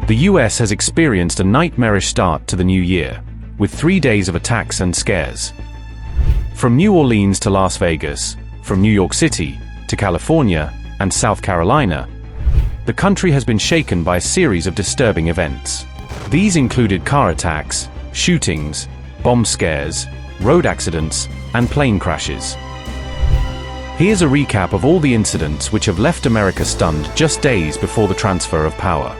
The US has experienced a nightmarish start to the new year, with 3 days of attacks and scares. From New Orleans to Las Vegas, from New York City to California and South Carolina, the country has been shaken by a series of disturbing events. These included car attacks, shootings, bomb scares, road accidents, and plane crashes. Here's a recap of all the incidents which have left America stunned just days before the transfer of power.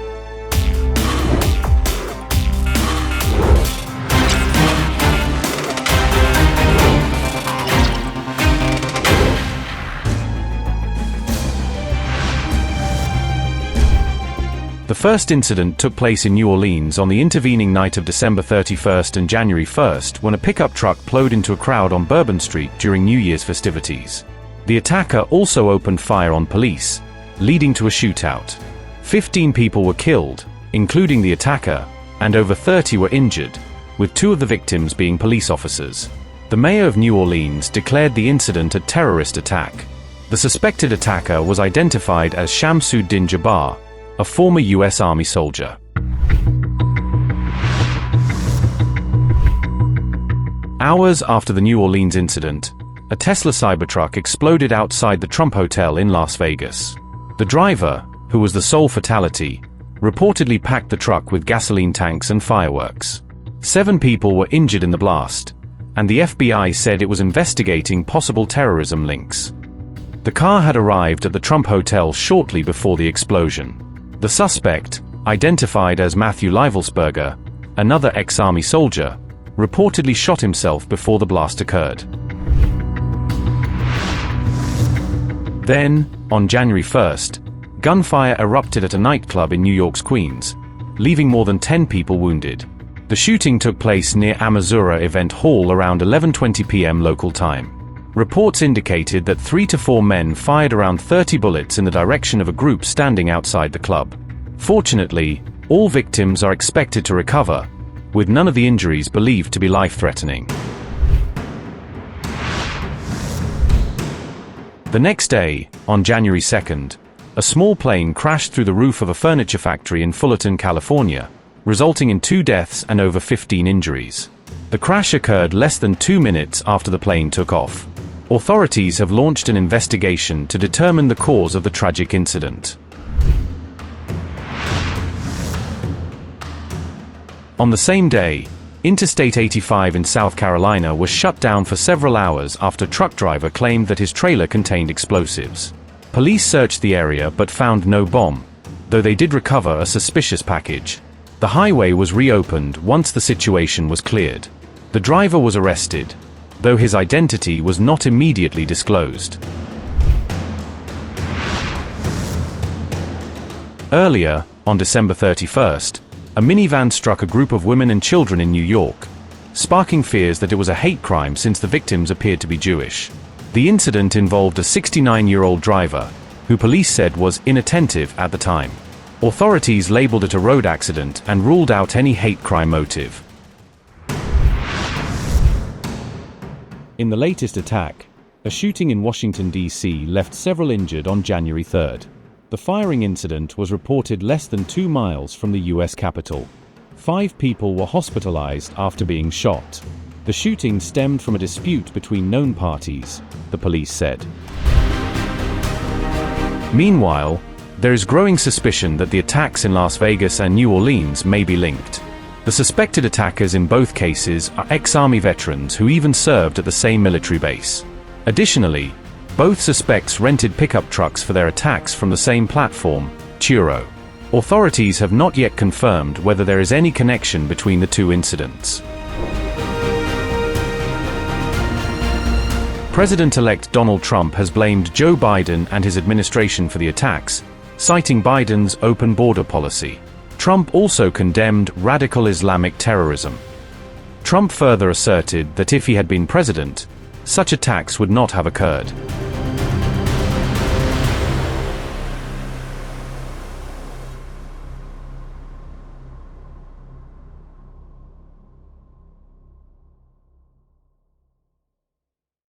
The first incident took place in New Orleans on the intervening night of December 31st and January 1st when a pickup truck plowed into a crowd on Bourbon Street during New Year's festivities. The attacker also opened fire on police, leading to a shootout. 15 people were killed, including the attacker, and over 30 were injured, with 2 of the victims being police officers. The mayor of New Orleans declared the incident a terrorist attack. The suspected attacker was identified as Shamsud-Din Jabbar, a former US Army soldier. Hours after the New Orleans incident, a Tesla Cybertruck exploded outside the Trump Hotel in Las Vegas. The driver, who was the sole fatality, reportedly packed the truck with gasoline tanks and fireworks. 7 people were injured in the blast, and the FBI said it was investigating possible terrorism links. The car had arrived at the Trump Hotel shortly before the explosion. The suspect, identified as Matthew Livelsberger, another ex-Army soldier, reportedly shot himself before the blast occurred. Then, on January 1st, gunfire erupted at a nightclub in New York's Queens, leaving more than 10 people wounded. The shooting took place near Amidst Event Hall around 11:20 p.m. local time. Reports indicated that 3 to 4 men fired around 30 bullets in the direction of a group standing outside the club. Fortunately, all victims are expected to recover, with none of the injuries believed to be life-threatening. The next day, on January 2nd, a small plane crashed through the roof of a furniture factory in Fullerton, California, resulting in 2 deaths and over 15 injuries. The crash occurred less than 2 minutes after the plane took off. Authorities have launched an investigation to determine the cause of the tragic incident. On the same day, Interstate 85 in South Carolina was shut down for several hours after a truck driver claimed that his trailer contained explosives. Police searched the area but found no bomb, though they did recover a suspicious package. The highway was reopened once the situation was cleared. The driver was arrested, though his identity was not immediately disclosed. Earlier, on December 31st, a minivan struck a group of women and children in New York, sparking fears that it was a hate crime since the victims appeared to be Jewish. The incident involved a 69-year-old driver, who police said was inattentive at the time. Authorities labeled it a road accident and ruled out any hate crime motive. In the latest attack, a shooting in Washington, D.C. left several injured on January 3rd. The firing incident was reported less than 2 miles from the U.S. Capitol. 5 people were hospitalized after being shot. The shooting stemmed from a dispute between known parties, the police said. Meanwhile, there is growing suspicion that the attacks in Las Vegas and New Orleans may be linked. The suspected attackers in both cases are ex-Army veterans who even served at the same military base. Additionally, both suspects rented pickup trucks for their attacks from the same platform, Turo. Authorities have not yet confirmed whether there is any connection between the 2 incidents. President-elect Donald Trump has blamed Joe Biden and his administration for the attacks, citing Biden's open border policy. Trump also condemned radical Islamic terrorism. Trump further asserted that if he had been president, such attacks would not have occurred.